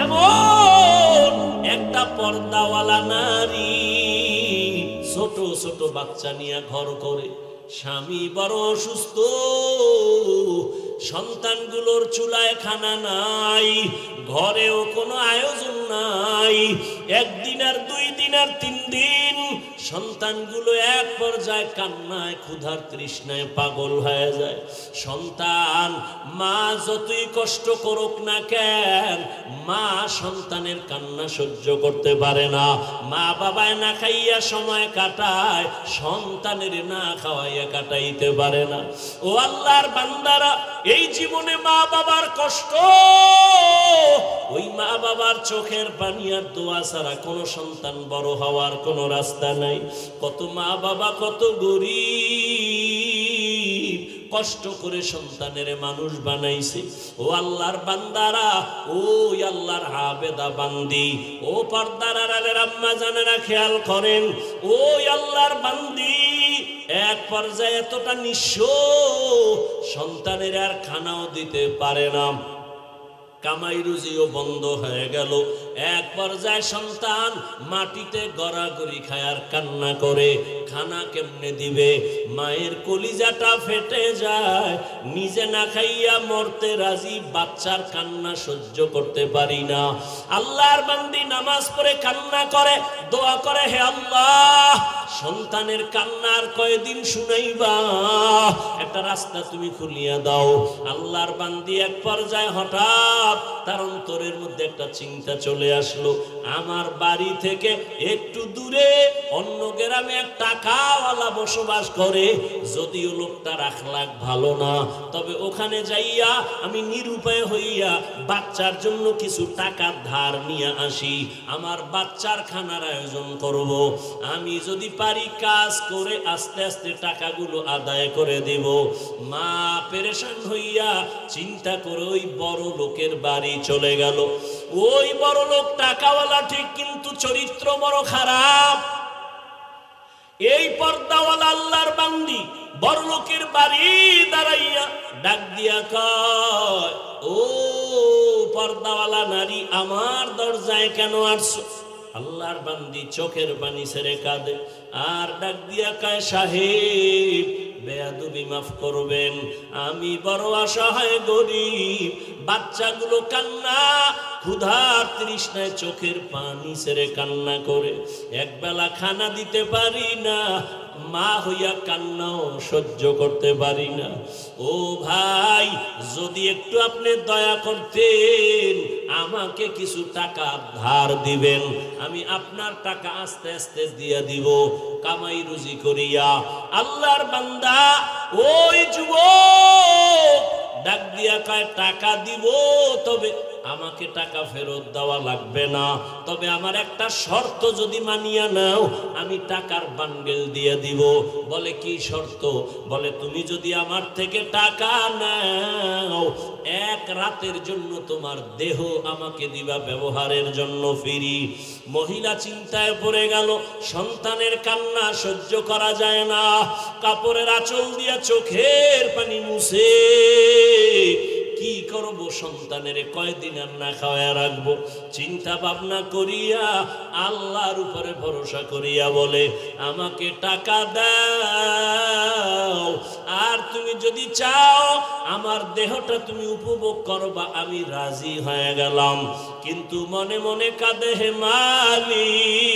এমন একটা পর্দাওয়ালা নারী ছোট ছোট বাচ্চা নিয়ে ঘর করে, স্বামী বড় অসুস্থ, সন্তানগুলোর চুলায় খানা নাই, ঘরেও কোনো আয়োজন নাই। একদিন আর 2 দিন আর 3 দিন সন্তানগুলো এক পর্যায়ে কান্নায় ক্ষুধার তৃষ্ণায় পাগল হয়ে যায়। সন্তান মা যতই কষ্ট করুক না কেন, মা সন্তানের কান্না সহ্য করতে পারে না। মা বাবায় না খাইয়া সময় কাটায়, সন্তানের না খাওয়াইয়া কাটাইতে পারে না। ও আল্লাহর বান্দারা, এই জীবনে মা বাবার কষ্ট, ওই মা বাবার চোখের পানি আর দোয়া ছাড়া কোনো সন্তান বড় হওয়ার কোনো রাস্তা নাই। কত মা বাবা কত গরিব, কষ্ট করে সন্তানের মানুষ বানাইছে। ও আল্লাহর বান্দারা, ওই আল্লাহর আবেদা বান্দি, ও পর্দার আড়ালের আম্মা জানেরা খেয়াল করেন, ওই আল্লাহর বান্দি এক পর্যায়ে এতটা নিঃস্ব, সন্তানের আর খানাও দিতে পারে না, কামাই রুজিও বন্ধ হয়ে গেল। এক পর্যায়ে সন্তান মাটিতে গড়াগড়ি খায় আর কান্না করে, খানা কেমনে দিবে? মায়ের কলিজাটা ফেটে যায়, নিজে না খাইয়া মরতে রাজি, বাচ্চার কান্না সহ্য করতে পারি না। আল্লাহর বান্দি নামাজ পড়ে কান্না করে, দোয়া করে, হে আল্লাহ, সন্তানের কান্নার কয়দিন শুনাইবা, একটা রাস্তা তুমি খুলিয়া দাও। আল্লাহর বান্দি এক পর্যায়ে হঠাৎ তার অন্তরের মধ্যে একটা চিন্তা চলে আসলো, আমার বাড়ি থেকে একটু দূরে অন্য গ্রামে এক টাকাওয়ালা বসবাস করে, যদিও লোকটার আখলাক ভালো না, তবে ওখানে যাইয়া আমি নিরুপায় হইয়া বাচ্চার জন্য কিছু টাকা ধার নিয়ে আসি, আমার বাচ্চার খানার আয়োজন করব। আমি যদি পারি কাজ করে আস্তে আস্তে টাকাগুলো আদায় করে দেব। মা পেরেশান হইয়া চিন্তা করে ওই বড় লোকের বাড়ি চলে গেল। ওই বড় লোক টাকাওয়ালা ঠিক, কিন্তু চরিত্র বড় খারাপ। এই পর্দাওয়ালা আল্লাহর বান্দি বড় লোকের বাড়ি দাঁড়াইয়া ডাক দিয়া কয়, ও পর্দাওয়ালা নারী, আমার দরজায় কেন আসছো? আল্লাহর বান্দি চোখের পানি ছেড়ে কাঁদে আর ডাক দিয়া কয়, সাহেব, বেয়াদবি মাফ করবেন, আমি বড় অসহায় গরিব, বাচ্চাগুলো কান্না ক্ষুধার তৃষ্ণায় চোখের পানি ছেড়ে কান্না করে, একবেলা খানা দিতে পারি না, মা হইয়া কান্নাও সহ্য করতে পারি না। ও ভাই, যদি একটু আপনি দয়া করতেন, আমাকে কিছু টাকা ধার দিবেন, আমি আপনার টাকা আস্তে আস্তে দিয়ে দিব, কামাই রুজি করিয়া। আল্লাহর বান্দা ওই যুবক ডাক দিয়া কয়, টাকা দিব, তবে আমাকে টাকা ফেরত দেওয়া লাগবে না, তবে আমার একটা শর্ত যদি মানিয়া নাও, আমি টাকার বান্ডেল দিয়ে দিব। বলে, কি শর্ত? বলে, তুমি যদি আমার থেকে টাকা নাও, 1 রাতের জন্য তোমার দেহ আমাকে দিবা ব্যবহারের জন্য ফ্রি। মহিলা চিন্তায় পড়ে গেল, সন্তানের কান্না সহ্য করা যায় না, কাপড়ের আঁচল দিয়া চোখের পানি মুছে কি করব, সন্তানের কয়দিন আর না খাওয়ায় রাখবো? চিন্তা ভাবনা করিয়া আল্লাহর উপরে ভরসা করিয়া বলে, আমাকে টাকা দাও, আর তুমি যদি চাও আমার দেহটা তুমি উপভোগ করবা, আমি রাজি হয়ে গেলাম। কিন্তু মনে মনে কাঁদে, হে মালিক,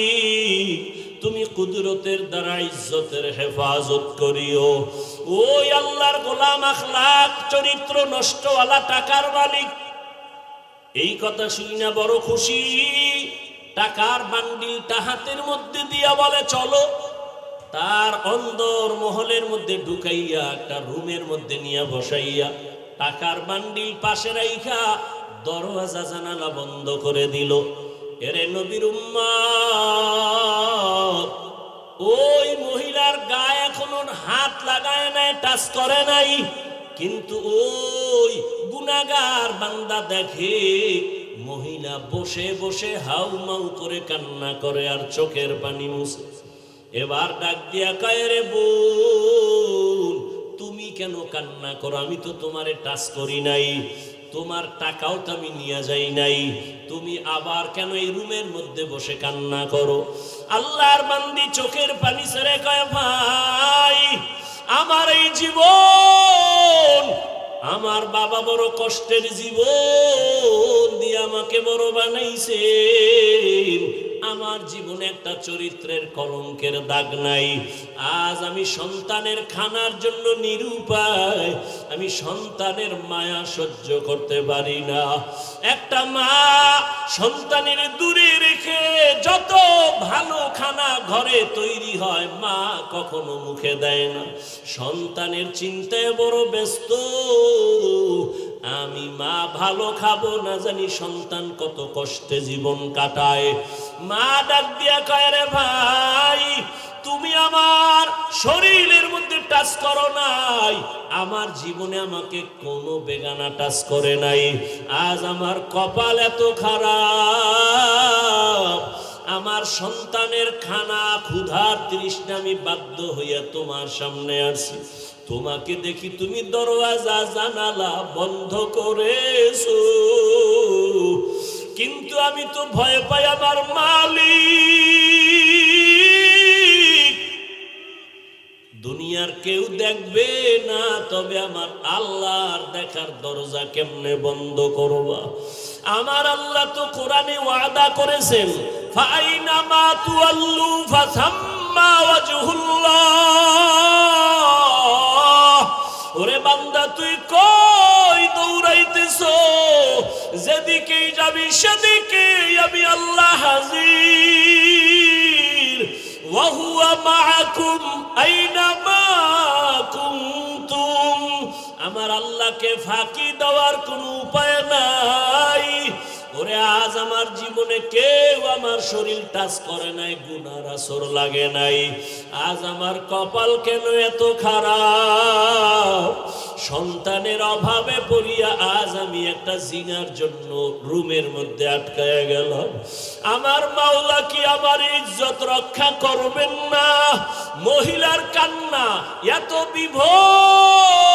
তুমি কুদরতের দ্বারা ইজ্জতের হেফাজত করিও। ওই আল্লাহর গোলাম আখলাক চরিত্র নষ্টওয়ালা টাকার মালিক এই কথা শুনে বড় খুশি, টাকার বান্ডিলটা হাতের মধ্যে দিয়া বলে, চলো। তার অন্দর মহলের মধ্যে ঢুকাইয়া একটা রুমের মধ্যে নিয়ে বসাইয়া টাকার বান্ডিল পাশে রাইখা দরওয়াজা জানালা বন্ধ করে দিল। এরে নবীর উম্মত, ওই মহিলার গায়ে এখনো হাত লাগায় নাই, টাচ করে নাই, কিন্তু ওই গুনাহগার বান্দা দেখে মহিলা বসে বসে হাউমাউ করে কান্না করে আর চোখের পানি মুছে। এবার ডাক দিয়া কয়, রে বোন, তুমি কেন কান্না করো? আমি তো তোমারে টাচ করি নাই। তোমার টাকাও তো আমি নিয়ে যাই নাই, তুমি আবার কেন এই রুমের মধ্যে বসে কান্না করো? আল্লাহর বান্দি চোখের পানি ছেড়ে কয়, ভাই আমার এই জীবন, আমার বাবা বড় কষ্টের জীবন দিয়ে আমাকে বড় বানাইছেন, আমার জীবনে একটা চরিত্রের কলঙ্কের দাগ নাই। আজ আমি সন্তানের খানার জন্য নিরুপায়, আমি সন্তানের মায়া সহ্য করতে পারি না। একটা মা সন্তানের দূরে রেখে যত ভালো খানা ঘরে তৈরি হয় মা কখনো মুখে দেয় না, সন্তানের চিন্তায় বড় ব্যস্ত। আমি মা ভালো খাবো না জানি সন্তান কত কষ্টে জীবন কাটায়। মা ডাক দিয়া কয়, রে ভাই তুমি আমার শরীরের মধ্যে টাচ করো নাই, আমার জীবনে আমাকে কোনো বেগানা টাচ করে নাই। আজ আমার কপাল এত খারাপ, আমার সন্তানের খানা ক্ষুধার তৃষ্ণা আমি বাধ্য হইয়া তোমার সামনে আসি। তোমাকে দেখি তুমি দরওয়াজা জানালা বন্ধ করেছো, কিন্তু আমি তো ভয় পাই আমার মালিক দুনিয়ার কেউ দেখবে না, তবে আমার আল্লাহর দেখার দরজা কেমনে বন্ধ করবা? আমার আল্লাহ তো কোরআনে ওয়াদা করেছেন, ফাইনামা তুআল্লু ফাসাম্মা ওয়াজহুল্লাহ। ওরে বান্দা তুই কই দৌড়াইতেছো? যেদিকেই যাবি সেদিকেই আমি আল্লাহ হাজির। ওয়া হুয়া মাআকুম আইনামা কুনতুম। আমার আল্লাহকে ফাঁকি দেওয়ার কোনো উপায় নাই। ওরে আজ আমার জীবনে কেউ আমার শরীর টাচ করে নাই, গুনার আসর লাগে নাই। আজ আমার কপাল কেন এত খারাপ? সন্তানের অভাবে পড়িয়া আজ আমি একটা জিনার জন্য রুমের মধ্যে আটকায়া গেলাম। আমার মাওলা কি আমার ইজ্জত রক্ষা করবেন না? মহিলার কান্না এত বিভোর,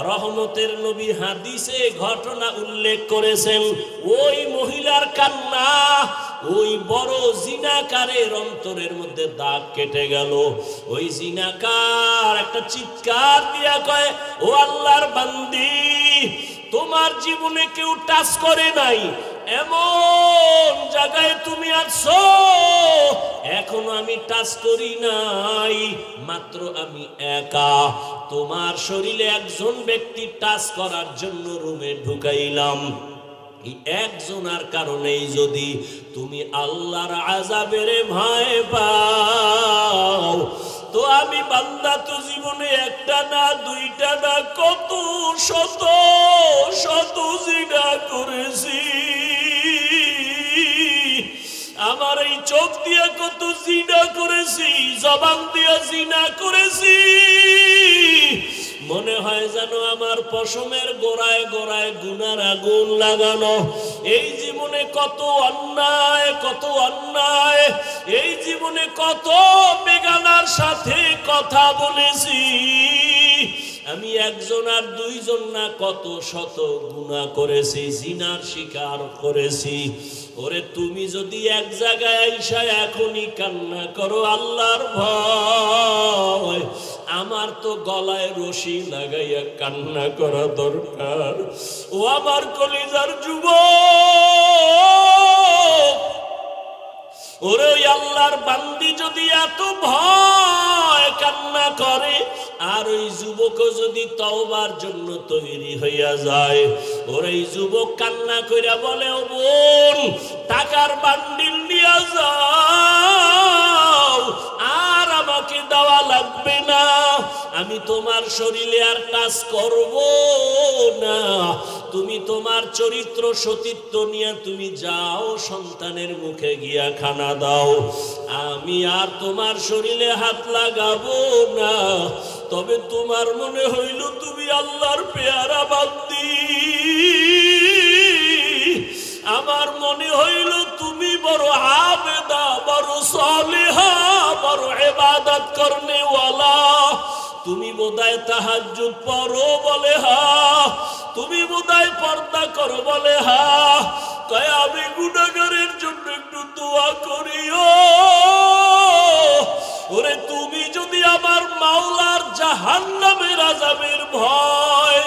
রহমতের নবী হাদিসে ঘটনা উল্লেখ করেছেন। ওই মহিলার কান্না ওই বড় জিনাকারের অন্তরের মধ্যে দাগ কেটে গেল। ওই জিনাকার একটা চিৎকার দিয়া কয়, ও আল্লাহর বান্দি, তোমার জীবনে কেউ টাচ করে নাই, এমন জায়গায় তুমি আছো এখনো আমি টাচ করি নাই, মাত্র আমি একা। তোমার শরীরে একজন ব্যক্তি টাচ করার জন্য রুমে ঢুকাইলাম। এই একজনের কারণেই যদি তুমি আল্লাহর আযাবের ভয় পাও, তো আমি বান্দা তো জীবনে একটা না দুইটা না কত শত শত জিনা করেছি। আমার এই চোখ দিয়ে কত জিনা করেছি, জবান দিয়ে জিনা করেছি। মনে হয় যেন আমার পশমের গোড়ায় গোড়ায় গুনার আগুন লাগানো। এই জীবনে কত অন্যায়, কত অন্যায়, এই জীবনে কত বেগানার সাথে কথা বলেছি। আমি একজন আর দুইজন না কত শত গুনাহ করেছি, জিনার শিকার করেছি। ওরে তুমি যদি এক জায়গায় আইসা এখনই কান্না করো আল্লাহর ভয়, আমার তো গলায় রশি লাগাইয়া কান্না করা দরকার। ও আমার কলিজার যুবক, ওরে ওই আল্লাহর বান্দি যদি এত ভয় কান্না করে, আর ওই যুবক যদি তওবার জন্য তৈরি হইয়া যায়, ওর এই যুবক কান্না কইরা বলে, ও বোন টাকার বান্ডিল নিয়ে যাও, আর আমাকে দেওয়া লাগবে না, আমি তোমার শরীরে আর কাজ করব না, তুমি তোমার চরিত্র সতীত্ব নিয়ে তুমি যাও, সন্তানের মুখে গিয়া খানা দাও, আমি আর তোমার শরীরে হাত লাগাবো না। তবে তোমার মনে হইল তুমি আল্লাহর পেয়ারা বান্দি, আমার মনে হইল তুমি বড় আবেদা, বড় সালেহা, বড় ইবাদত করনেওয়ালা, তুমি বোধহয় তাহাজ্জুদ পড়ো, বলে হ্যাঁ। তুমি বোধহয় পর্দা করো, বলে হ্যাঁ। কয় আমি গুনাহগারের জন্য একটু দোয়া করিও। ওরে তুমি যদি আমার মাওলার জাহান্নামের আযাবের ভয়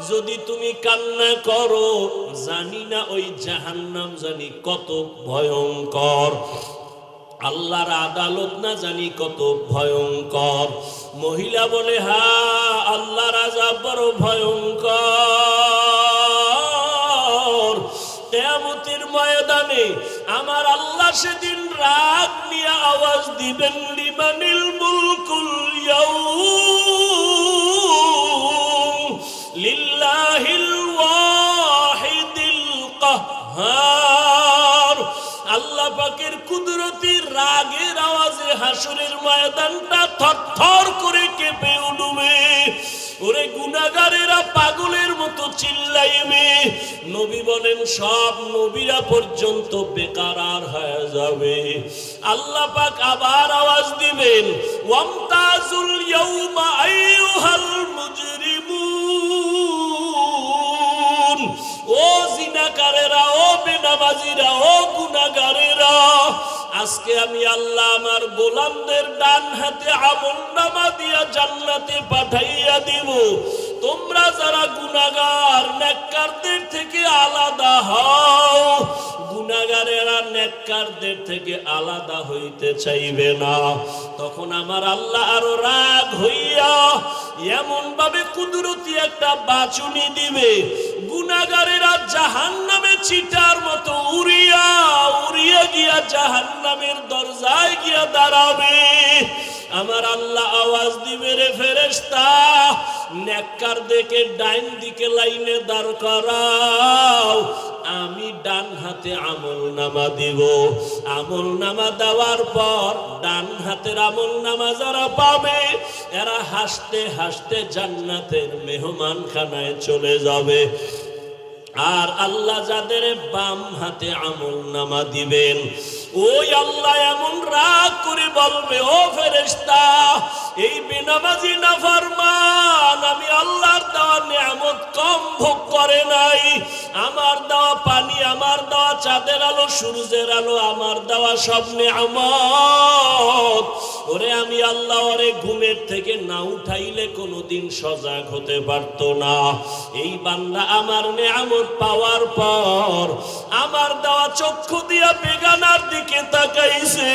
যদি তুমি কান্না করো, জানি না ওই জাহান্নাম জানি কত ভয়ঙ্কর, আল্লাহর আদালত না জানি কত ভয়ঙ্কর। মহিলা বলে হ্যাঁ, আল্লাহর আযাব বড় ভয়ঙ্কর। কিয়ামতের ময়দানে আমার আল্লাহ সেদিন রাগ নিয়ে আওয়াজ দিবেন, লিমানিল মুলকুল ইয়াউম লিল্লাহিল ওয়াহিদিল কাহ্হার। আল্লাহ পাকের কুদরতির রাগের আওয়াজে হাসরের ময়দানটা থরথর করে কেঁপে উঠবে। ওরে গুনাহগারেরা পাগলের মতো চিল্লাইবে। নবী বলেন সব নবীরা পর্যন্ত বেকারার হয়ে যাবে। আল্লাহ পাক আবার আওয়াজ দিবেন, ওয়ামতাজুল ইয়াউমা আইয়ুহাল মুজরিমুন। ও জিনাকারেরা, ও বেনামাজিরা, ও গুনাহগারেরা, আজকে আমি আল্লাহ আমার গোলামদের ডান হাতে আমলনামা দিয়া জান্নাতে পাঠাইয়া দিব। তোমরা যারা গুনাহগার, নেককারদের থেকে আলাদা হও। গুনাহগারেরা নেককারদের থেকে আলাদা হইতে চাইবে না। তখন আমার আল্লাহ আরো রাগ হইয়া এমন ভাবে কুদরতি একটা বাচুনি দিবে, গুনাহগারেরা জাহান্নামে চিটার মতো উড়িয়া উড়িয়া গিয়া জাহান্নামের দরজায় গিয়া দাঁড়াবে। আমার আল্লাহ আওয়াজ দিবে, রে ফেরেশতা, নেককারদেরকে ডাইন দিকে লাইনে দাঁড় করাও, আমি ডান হাতে আমলনামা দিব। আমলনামা দেওয়ার পর ডান হাতের আমলনামা যারা পাবে, এরা হাসতে হাসতে জান্নাতের মেহমানখানায় চলে যাবে। আর আল্লাহ যাদের বাম হাতে আমলনামা দিবেন, ওই আল্লাহ এমন রাগ করে বলবে, ও ফেরেশতা, এই বেনামাজি নাফরমান আমি আল্লাহর দেওয়া নিয়ামত কম ভোগ করে নাই। আমার দেওয়া পানি, আমার দেওয়া চাঁদের আলো, সূর্যের আলো, আমার দেওয়া সব নিয়ামত, ওরে আমি আল্লাহ ওরে ঘুমের থেকে না উঠাইলে কোনোদিন সজাগ হতে পারতো না। এই বান্দা আমার নিয়ামত পাওয়ার পর আমার দেওয়া চক্ষু দিয়া বেগানার দিকে তাকাইছে,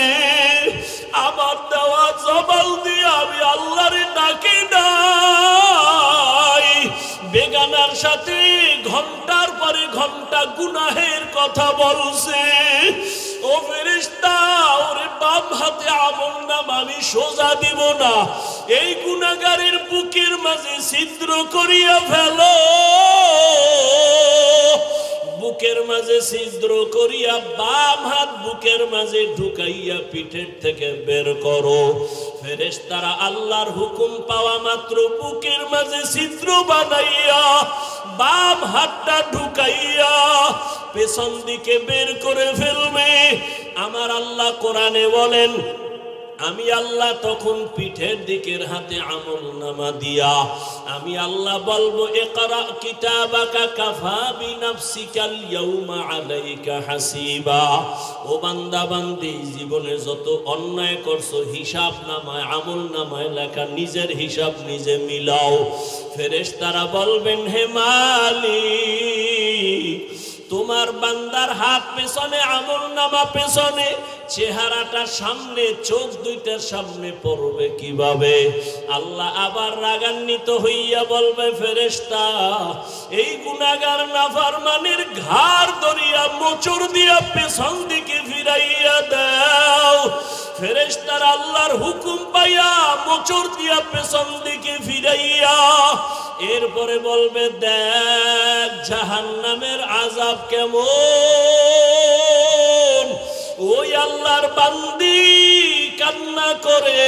আমার দেওয়া জবাল দিয়ে আমি আল্লাহরে ডাকি নাই, বেগানার সাথে ঘন্টার পরে ঘন্টা গুনাহের কথা বলছে। ও ফেরেশতা, ওরে বাম হাতে আমলনামা আমি সোজা দিব না, এই গুনাহগারের বুকের মাঝে ছিদ্র করিয়া ফেলো, বুকের মাঝে ছিদ্র করিয়া বাম হাত বুকের মাঝে ঢুকাইয়া পিঠের থেকে বের করো। ফেরেশতারা আল্লাহর হুকুম পাওয়া মাত্র বুকের মাঝে ছিদ্র বানাইয়া বাম হাতটা ঢুকাইয়া পেছন দিকে বের করে ফেলবে। আমার আল্লাহ কোরআনে বলেন, আমি আল্লাহ তখন পিঠের দিকের হাতে আমলনামা দিয়া আমি আল্লাহ বলবো, ইকরা কিতাবাকা কাফা বিনাফসিকাল ইয়াউমা আলাইকা হাসিবা। ও বান্দা বান্দি, জীবনে যত অন্যায় করছো হিসাব নামায় আমলনামায় লেখা, নিজের হিসাব নিজে মিলাও। ফেরেশতারা বলবেন, হে মালিক, তোমার বান্দার হাত পেছনে, আমলনামা পেছনে, চেহারাটা সামনে, চোখ দুইটার সামনে পড়বে কিভাবে? আল্লাহ আবার রাগান্বিত হইয়া বলবে, ফেরেশতা, এই গুনাহগার নাফরমানের ঘাড় ধরিয়া মোচড় দিয়া পেছন দিকে ফিরাইয়া দাও। ফেরেশতারা আল্লাহর হুকুম পাইয়া মোচড় দিয়া পেছন দিকে ফিরাইয়া এরপরে বলবে, দেখ জাহান্নামের আযাব কেমন। ওই আল্লাহর বান্দি কান্না করে,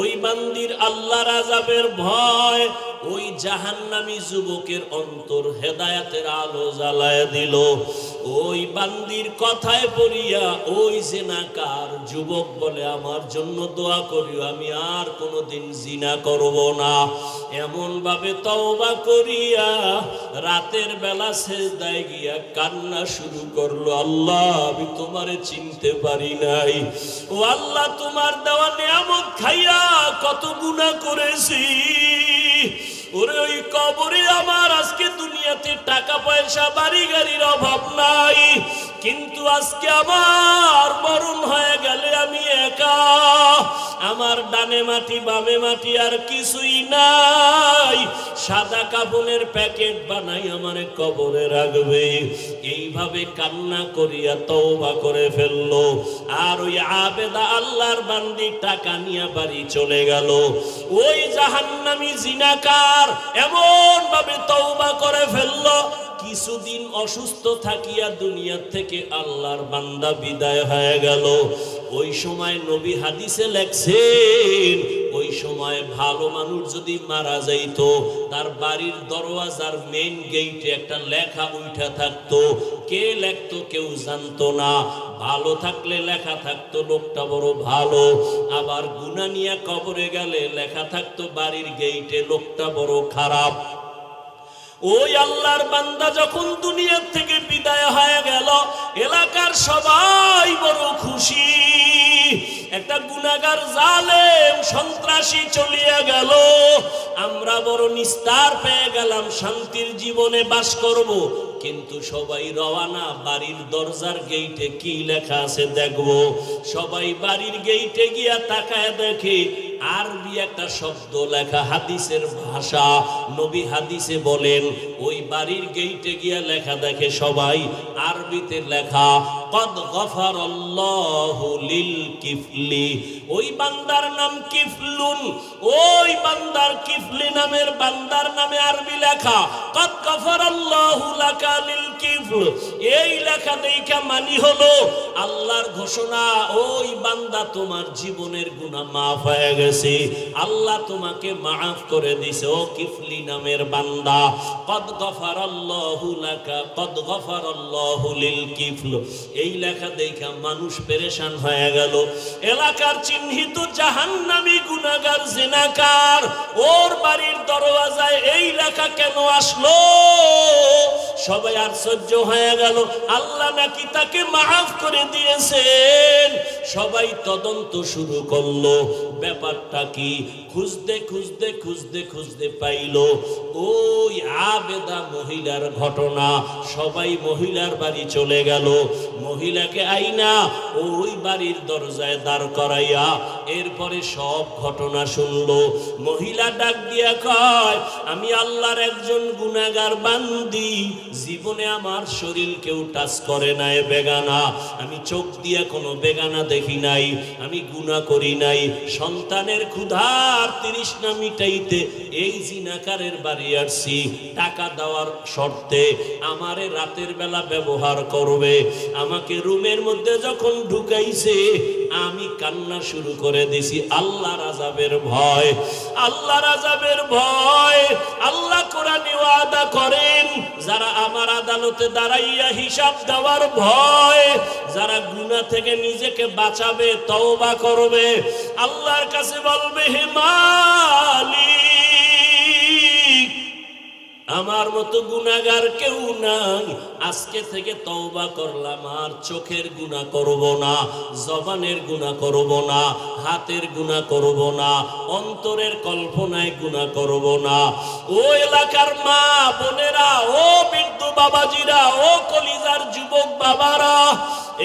ওই বান্দির আল্লাহর আযাবের ভয় ওই জাহান্নামী যুবকের অন্তর হেদায়েতের আলো জ্বালায় দিল। ওই বান্দির কথায় পড়িয়া ওই জিনাকার যুবক বলে, আমার জন্য দোয়া করিও, আমি আর কোনোদিন জিনা করব না। এমন ভাবে তওবা করিয়া রাতের বেলা সেজদায় গিয়া কান্না শুরু করলো, আল্লাহ আমি তোমারে চিনতে পারি নাই, ও আল্লাহ তোমার দেওয়া নিয়ামত খাইয়া কত গুনাহ করেছি। ওরে ওই কবরে আমার আজকে দুনিয়াতে টাকা পয়সা বাড়ি গাড়ির অভাব নাই, কিন্তু আজকে আমার মরণ হয়ে গেলে আমি একা, আমার ডানে মাটি বামে মাটি আর কিছুই নাই, সাদা কাপড়ের প্যাকেট বানাই আমারে কবরে রাখবে। এইভাবে কান্না করিয়া তওবা করে ফেললো। আর ওই আবেদা আল্লাহর বান্দি টাকা নিয়ে বাড়ি চলে গেল। ওই জাহান্নামী জিনাকার এমন ভাবে তওবা করে ফেললো, কিছুদিন অসুস্থ থাকিয়া দুনিয়া থেকে আল্লাহর বান্দা বিদায় হয়ে গেল। ওই সময় নবী হাদিসে লেখছেন, ওই সময় ভালো মানুষ যদি মারা যাইত, তার বাড়ির দরওয়াজার মেইন গেটে একটা লেখা উঠা থাকতো, কে লেখতো কেউ জানতো না। ভালো থাকলে লেখা থাকতো লোকটা বড় ভালো, আবার গুনাহ নিয়ে কবরে গেলে লেখা থাকতো বাড়ির গেটে লোকটা বড় খারাপ। ওই আল্লাহর বান্দা যখন দুনিয়া থেকে বিদায় হয়ে গেল, এলাকার সবাই বড় খুশি। একটা গুনাহগার জালেম সন্ত্রাসী চলিয়া গেল, আমরা বড় নিস্তার পেয়ে গেলাম, শান্তির জীবনে বাস করব। কিন্তু সবাই রওয়ানা, বাড়ির দরজার গেটে কি লেখা আছে দেখব। সবাই বাড়ির গেটে গিয়া তাকায় দেখে আরবি একটা শব্দ লেখা, হাদিসের ভাষা। নবী হাদিসে বলেন, ওই বাড়ির গেটে গিয়া লেখা দেখে সবাই আরবিতে লেখা, কদ গফারাল্লাহু লিল কিফলি। ওই বান্দার নাম কিফলুন, ওই বান্দার কিফলি নামের বান্দার নামে আরবি লেখা, কদ গফারাল্লাহু লাকা লিল কিফল। এই লেখা দেখা মানি হলো আল্লাহর ঘোষণা, ওই বান্দা তোমার জীবনের গুনাহ মাফ হয়ে গেছে, আল্লাহ তোমাকে মাফ করে দিছে। ও কিফলি নামের বান্দা, কদ গফারাল্লাহু লাকা, কদ গফারাল্লাহু লিল কিফল। এই লেখা দেখা মানুষ পেরেশান হয়ে গেল। এলাকার চিহ্নিত জাহান্নামী গুনাহগার জিনাকার, ওর বাড়ির দরওয়াজায় এই লেখা কেন আসলো? সবাই আশ্চর্য হয়ে গেল, আল্লাহ নাকি তাকে মাফ করে দিয়েছেন। সবাই তদন্ত শুরু করলো, ব্যাপারটা কি? খুঁজতে খুঁজতে খুঁজতে খুঁজতে পাইল ওই আবেদা মহিলার ঘটনা। সবাই মহিলার বাড়ি চলে গেল, মহিলাকে আইনা ওই বাড়ির দরজায় দাঁড় করাইয়া এরপরে সব ঘটনা শুনলো। মহিলা ডাক দিয়া কয়, আমি আল্লাহর একজন গুনাহগার বান্দি, জীবনে আমার শরীর কেউ টাচ করে নাই বেগানা, আমি চোখ দিয়া কোনো বেগানা দেখি নাই, আমি গুনাহ করি নাই, সন্তানের ক্ষুধার তৃষ্ণা মিটাইতে এই জিনাকারের বাড়ি আসছি, টাকা দেওয়ার শর্তে আমারে রাতের বেলা ব্যবহার করবে। আমাকে রুমের মধ্যে যখন ঢুকাইছে আমি কান্না শুরু করে দিছি আল্লাহর আযাবের ভয়, আল্লাহর আযাবের ভয়। আল্লাহ কোরআনে ওয়াদা করেন, যারা আমার আদালতে দাঁড়াইয়া হিসাব দেওয়ার ভয়, যারা গুনাহ থেকে নিজেকে বাঁচাবে, তওবা করবে, আল্লাহর কাছে বলবে, হে মালিক, আমার মতো গুনাহগার কেউ নাই, আজকে থেকে তওবা করলাম, আর চোখের গুনাহ করব না, জবানের গুনাহ করব না, হাতের গুনাহ করব না, অন্তরের কল্পনায় গুনাহ করব না। ও এলাকার মা বোনেরা, ও বৃদ্ধ বাবাজিরা, ও কলিজার যুবক বাবারা,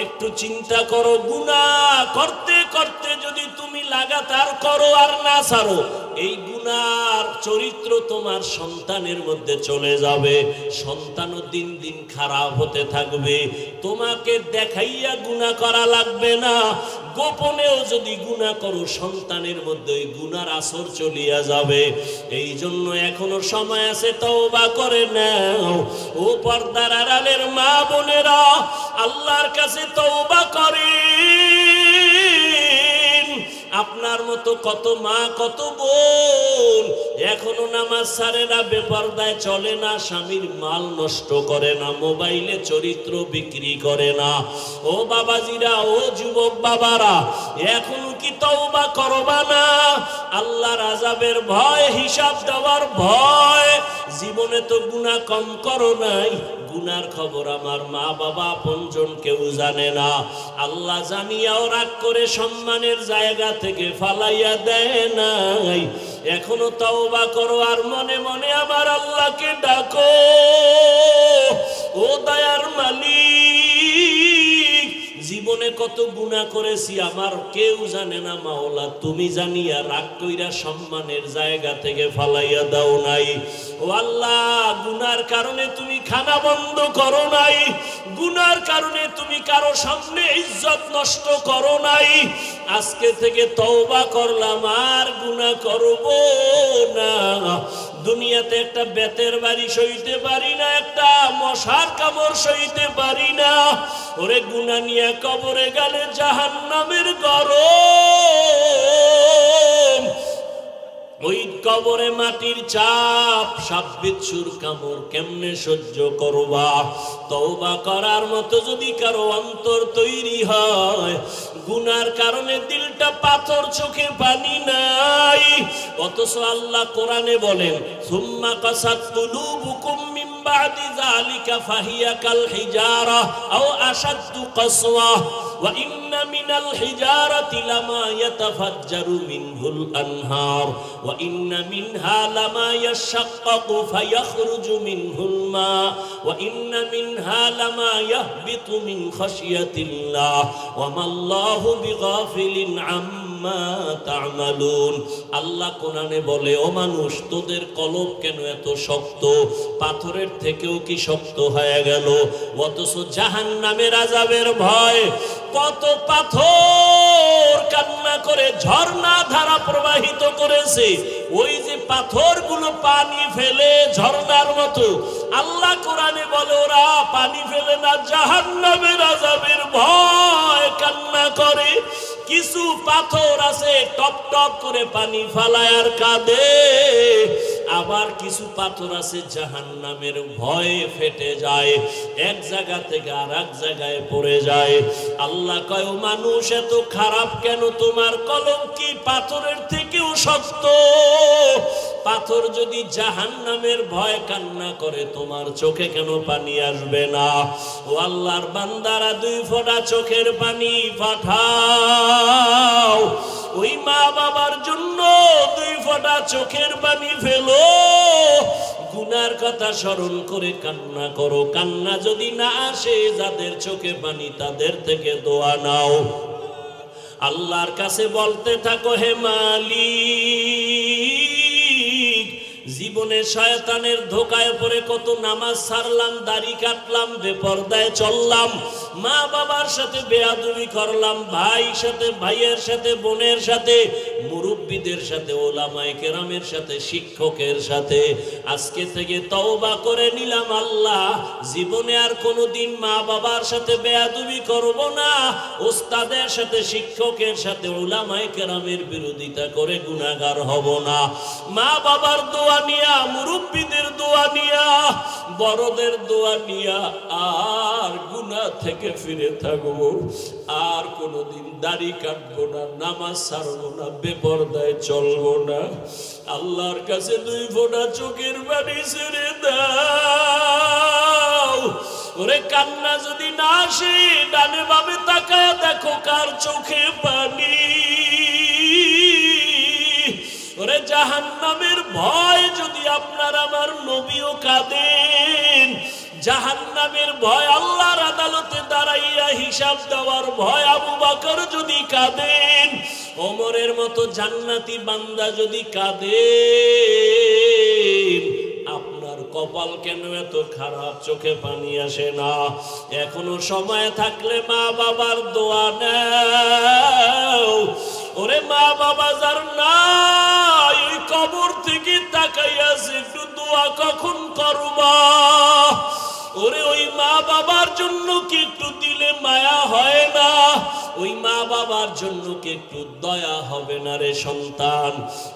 একটু চিন্তা করো, গুনাহ করতে করতে যদি তুমি লাগাতার করো আর না ছাড়ো, এই গুনার চরিত্র তোমার সন্তানের মধ্যে চলে যাবে, সন্তানও দিন দিন খারাপ হতে থাকবে। তোমাকে দেখাইয়া গুনাহ করা লাগবে না, গোপনেও যদি গুনাহ করো সন্তানের মধ্যে ওই গুনার আসর চলিয়া যাবে। এই জন্য এখনো সময় আছে, তওবা করে নাও। ও পর্দার আড়ালের মা বোনেরা, আল্লাহর কাছে তওবা করেন। আপনার মতো কত মা কত বোন বোন এখনো নামাজ ছাড়ে না, বেপরদায় চলে না, স্বামীর মাল নষ্ট করে না, মোবাইলে চরিত্র বিক্রি করে না। ও বাবাজিরা, ও যুবক বাবারা, এখনো কি তওবা করবা না? আল্লাহর আযাবের ভয়, হিসাব দেওয়ার ভয়। জীবনে তো গুনাহ কম করো নাই, গুনার খবর আমার মা বাবা আপনজন কেউ জানে না। আল্লাহ জানিয়াও রাগ করে সম্মানের জায়গা থেকে ফালাইয়া দেয় নাই। এখনো তওবা করো আর মনে মনে আমার আল্লাহকে ডাকো। ও দয়ার মালিক, জীবনে কত গুনাহ করেছি আমার কেউ জানে না মাওলা, তুমি জানিয়া রাগ কইরা সম্মানের জায়গা থেকে ফালাইয়া দাও নাই। ও আল্লাহ, গুনার কারণে তুমি খানা বন্ধ করো নাই, গুনার কারণে তুমি কারো সামনে ইজ্জত নষ্ট করো নাই। আজকে থেকে তওবা করলাম, আর গুনাহ করব না। দুনিয়াতে একটা বেতের বাড়ি সইতে পারি না, একটা মশার কামড় সইতে পারি না। ওরে গুনাহ নিয়ে কবরে গেলে জাহান্নামের গরম, ওই কবরে মাটির চাপ, সাপ বিচ্ছুর কামড় কেমনে সহ্য করবা? তওবা করার মতো যদি কারো অন্তর তৈরি হয়, গুনার কারণে দিলটা পাথর, চোখে পানি নাই, অথচ আল্লাহ কোরআনে বলেন সুম্মা কাসাত কুলুবুকুম মিন বাদি যালিকা ফাহিয়া কাল হিজারা আও আশাদ্দু কাসওয়া ওয়া ইন্না মিনাল হিজারাতি লামা ইয়াতাফাজ্জারু মিনহুল আনহার ওয়া ইন্না মিনহা লামা ইয়াশাক্কাকু ফায়াখরুজু মিনহুল মা ওয়া ইন্না মিনহা লামা ইয়াহবিতু মিন খাশিয়াতিল্লাহ ওয়া মাল্লাহু বিগাফিলিন আম্মা তা'মালুন। আল্লাহ কোরআনে বলে, ও মানুষ, তোদের কলব কেন এত শক্ত? পাথরের থেকেও কি শক্ত হয়ে গেল? অথচ জাহান্নামের আযাবের ভয়, কত পাথর কান্না করে ঝর্ণা ধারা প্রবাহিত করেছে। ওই যে পাথরগুলো পানি ফেলে ঝর্ণার মতো, আল্লাহ কোরআনে বলে ওরা পানি ফেলে না, জাহান্নামের আযাবের ভয় কান্না করে। কিছু পাথর আছে টপ টপ করে পানি ফালায় আর কাঁদে, আবার কিছু পাথর আছে জাহান্নামের ভয়ে ফেটে যায়, এক জায়গা থেকে আর এক জায়গায় পড়ে যায়। আল্লাহ কয়, ও মানুষ, এত খারাপ কেন? তোমার কলম কি পাথরের থেকেও শক্ত? পাথর যদি জাহান্নামের ভয় কান্না করে, তোমার চোখে কেন পানি আসবে না? ও আল্লাহর বান্দারা, 2 ফোঁটা চোখের পানি পাঠাও। ওই মা বাবার জন্য 2 ফোঁটা চোখের পানি ফেলো। গুনার কথা স্মরণ করে কান্না করো। কান্না যদি না আসে, যাদের চোখে পানি তাদের থেকে দোয়া নাও। আল্লাহর কাছে বলতে থাকো, হে মালিক, জীবনে শয়তানের ধোকায় পড়ে কত নামাজ ছাড়লাম, দাড়ি কাটলাম, বেপরদায় চললাম, মা বাবার সাথে বেয়াদবি করলাম, ভাইয়ের সাথে, ভাইয়ের সাথে, বোনের সাথে, মুরব্বীদের সাথে, ওলামায়ে কেরামের সাথে, শিক্ষকের সাথে। আজকে থেকে তওবা করে নিলাম, আল্লাহ, জীবনে আর কোনোদিন মা বাবার সাথে বেয়াদবি করব না, ওস্তাদের সাথে, শিক্ষকের সাথে, ওলামায়ে কেরামের বিরোধিতা করে গুনাহগার হব না। মা বাবার দোয়া নিয়া, মুরব্বীদের দোয়া নিয়া, বড়দের দোয়া নিয়া আর গুনাহ থেকে ফিরে থাকবো। আর কোনোদিন দাড়ি কাটবো না, নামাজ ছাড়বো না, বেপরদায় চলবো না। আল্লাহর কাছে 2 ফোঁটা চোখের পানি ছেড়ে দাও। ওরে কান্না যদি না আসে, ডানে বামে তাকায় দেখো কার চোখে পানি। ওরে জাহান্নামের ভয় যদি আপনার আমার নবীও কাঁদেন, জাহান্নামের ভয়, আল্লাহর আদালতে দাঁড়াইয়া হিসাব দেওয়ার ভয় আবু বকর যদি কাঁদেন, ওমরের মতো জান্নাতি বান্দা যদি কাঁদেন, আপনার কপাল কেন এত খারাপ? চোখে পানি আসে না? এখনো সময় থাকলে মা বাবার দোয়া নাও। ওরে মা বাবা যার নাই, ওই কবর থেকে তাকাইয়াছে, একটু দোয়া কখন করবা? ওরে ওই মা বাবার জন্য কি একটু দিলে মায়া হয় না? ওই মা বাবা বাবার জন্য কি একটু দয়া হবে না রে সন্তান?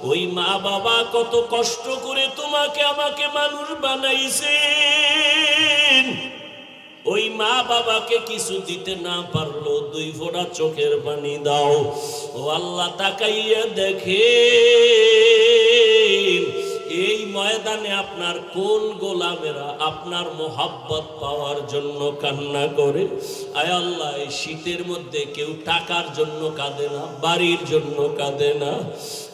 ওই মা বাবা কত কষ্ট করে তোমাকে আমাকে মানুষ বানাইছেন। ওই মা বাবাকে কিছু দিতে না পারলো, 2 ফোঁটা চোখের পানি দাও। ও আল্লাহ, তাকাইয়া দেখেন এই ময়দানে আপনার কোন গোলামেরা আপনার মোহাব্বত পাওয়ার জন্য কান্না করে। আয় আল্লাহ, এই শীতের মধ্যে কেউ টাকার জন্য কাঁদে না, বাড়ির জন্য কাঁদে না।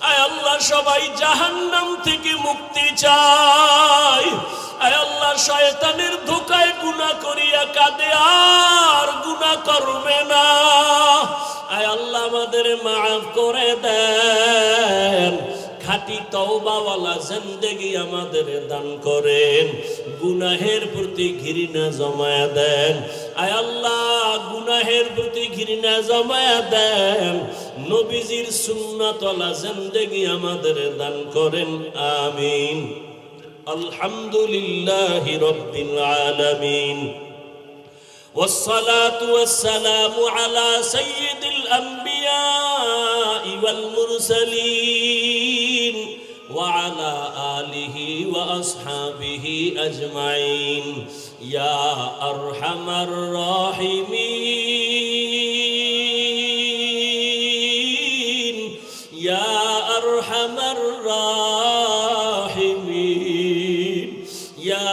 আয় আল্লাহ, সবাই জাহান্নাম থেকে মুক্তি চায়। আয় আল্লাহ, শয়তানের ধোঁকায় গুনাহ করিয়া কাঁদে, আর গুনাহ করবে না। আয় আল্লাহ, আমাদের মাফ করে দেন। খাঁটি তওবাওয়ালা জিন্দেগি আমাদের দান করেন। গুনাহের প্রতি ঘৃণা জমায়া দেন। আয় আল্লাহ, গুনাহের প্রতি ঘৃণা জমায়া দেন। নবীজির সুন্নাতওয়ালা জিন্দেগি আমাদের দান করেন। আমিন। আলহামদুলিল্লাহি রাব্বিল আলামিন। والصلاة والسلام على سيد الأنبياء والمرسلين وعلى آله وأصحابه أجمعين يا أرحم الراحمين يا أرحم الراحمين يا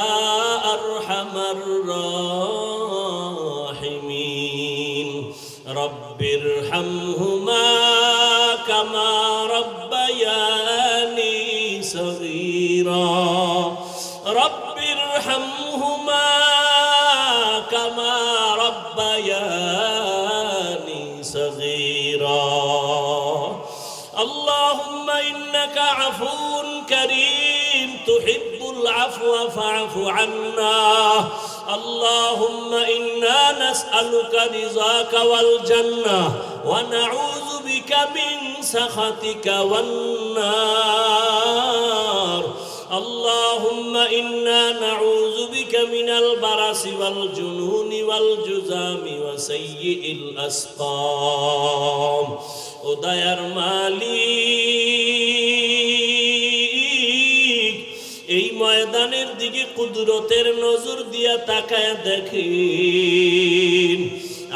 أرحم الراحمين رب ارحمهما كما ربياني صغيرا رب ارحمهما كما ربياني صغيرا اللهم إنك عفو كريم تحب العفو فاعف عنا اللهم إنا نسألك رضاك والجنة ونعوذ بك من سخطك والنار اللهم إنا نعوذ بك من البرص والجنون والجذام وسيء الأسقام উদয়ার মালিক এই ময়দানের দিকে কুদরতের নজর দিয়া তাকায় দেখেন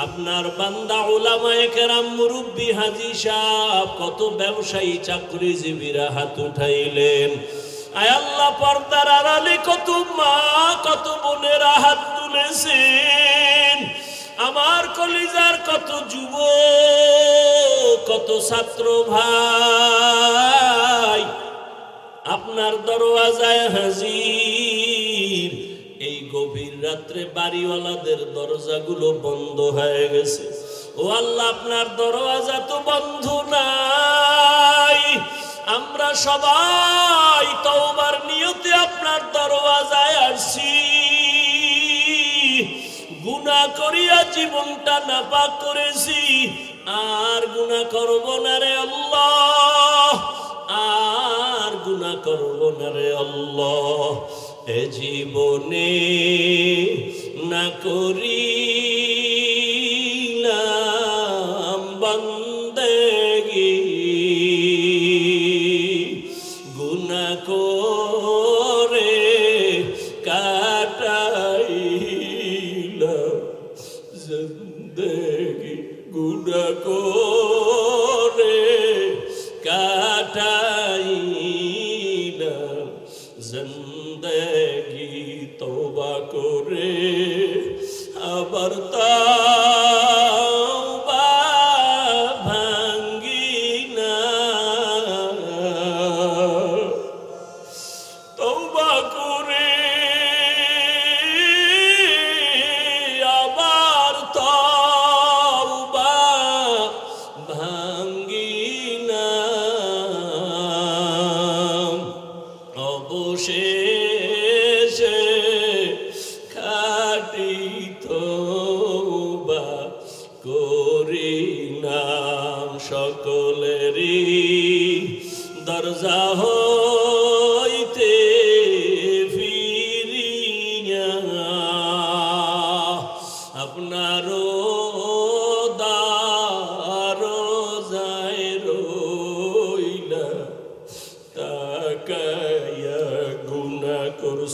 আপনার বান্দা উলামায়ে কেরাম মুরব্বি হাজী সাহেব কত ব্যবসায়ী চাকরিজীবীরা হাত উঠাইলেন আয় আল্লাহ পর্দার আড়ালে কত মা কত বোনেরা হাত তুলেছেন আমার কলিজার কত যুবক কত ছাত্র ভাই আপনার দরওয়াজায় হাজির এই গভীর রাত্রে বাড়িওয়ালাদের দরজাগুলো বন্ধ হয়ে গেছে ও আল্লাহ আপনার দরওয়াজা তো বন্ধ নাই আমরা সবাই তওবার নিয়তে আপনার দরওয়াজায় আসছি গুনাহ করিয়া জীবনটা নাপাক করেছি আর গুনাহ করব না রে আল্লাহ আর গুনাহ করব না রে আল্লাহ এ জীবনে না করিলাম বান্দেগি গুনাহ করে কাটাইলাম জিন্দেগি গুনাহ করে কাটাইলাম জিন্দেগি তওবা করে আবার তওবা ভাঙ্গি না তওবা করে আবার তওবা ভাঙ্গি না অবশেষে খাঁটি তওবা করিলাম সকলেরই দরজা হইতে ফিরিয়া আপনারও দ্বার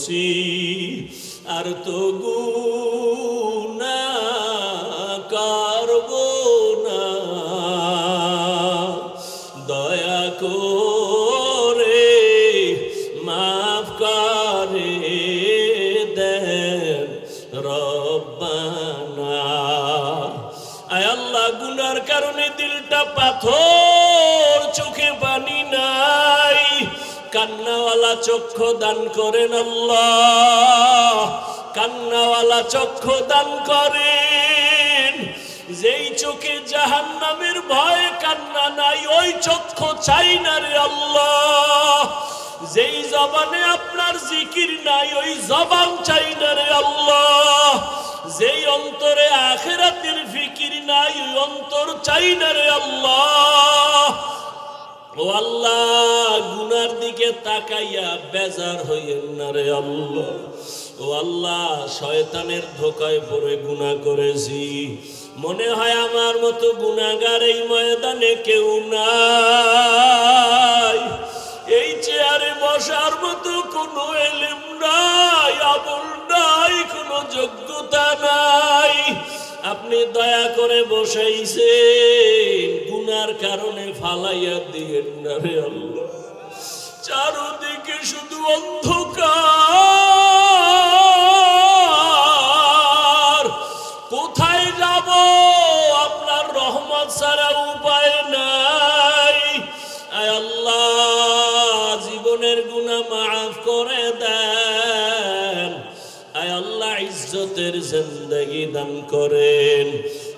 করছি, আর তো গুনাহ করব না। দয়া করে মাফ করে দেন রব্বানা। আয় আল্লাহ, গুনার কারণে দিলটা পাথর, চোখে পানি নাই, কান্নাওয়ালা চক্ষু দান করেন আল্লাহ, কান্নাওয়ালা চক্ষু দান করেন। যেই চোখে জাহান্নামের ভয় কান্না নাই, ওই চক্ষু চাই না রে আল্লাহ। যেই জবানে আপনার জিকির নাই, ওই জবান চাই না রে আল্লাহ। যেই অন্তরে আখিরাতের ফিকির নাই, ওই অন্তর চাই না রে আল্লাহ। ও আল্লাহ, গুনার দিকে তাকাইয়া বেজার হইয়েন না রে আল্লাহ। ও আল্লাহ, শয়তানের ধোকায় পড়ে গুনাহ করেছি, মনে হয় আমার মতো গুনাহগার এই ময়দানে কেউ নাই। এই চেয়ারে বসার মতো কোনো ইলম নাই, আমল নাই, কোনো যোগ্যতা নাই। আপনি দয়া করে বসাইছেন, গুনার কারণে ফালাইয়া দিয়েন না রে আল্লাহ। চারদিকে শুধু অন্ধকার, কোথায় যাব? আপনার রহমত ছাড়া উপায় নাই। আয় আল্লাহ, জীবনের গুনাহ মাফ করে দেন। আয় আল্লাহ, ইজ্জতের জিন্দেগি দান করেন।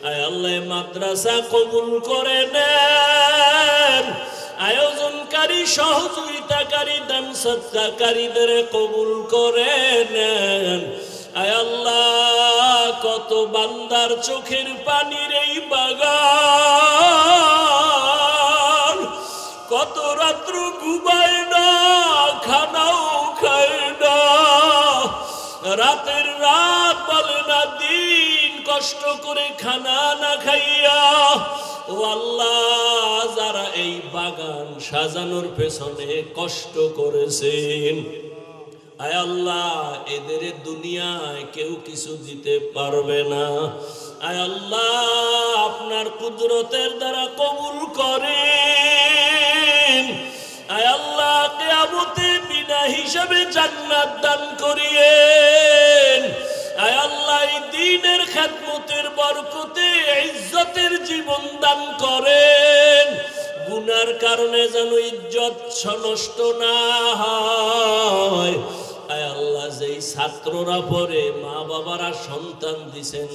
আয় আল্লাহ, মাদ্রাসা কবুল করে নেন। আয়োজনকারী, সহযোগিতাকারী, দান সদকাকারীদের কবুল করে নেন। আয় আল্লাহ, কত বান্দার চোখের পানির এই বাগান, কত রাত্র ঘুমায় না, খানাও খায় না, রাতের রাত বলে না দিন, কষ্ট করে খানা না খাইয়া। ও আল্লাহ, যারা এই বাগান সাজানোর পেছনে কষ্ট করেছেন, আয় আল্লাহ, এদের দুনিয়ায় কেউ কিছু দিতে পারবে না। আয় আল্লাহ, আপনার কুদরতের দ্বারা কবুল করেন। আয় আল্লাহ, কিয়ামতে বিনা হিসাবে জান্নাত দান করিয়েন। আয় আল্লাহ, এই দ্বীনের খেদমতের বরকতে ইজ্জতের জীবন দান করেন। গুনার কারণে যেন ইজ্জত নষ্ট না হয়। আয় আল্লাহ, যেই ছাত্ররা পড়ে মা বাবারা সন্তান দিছেন,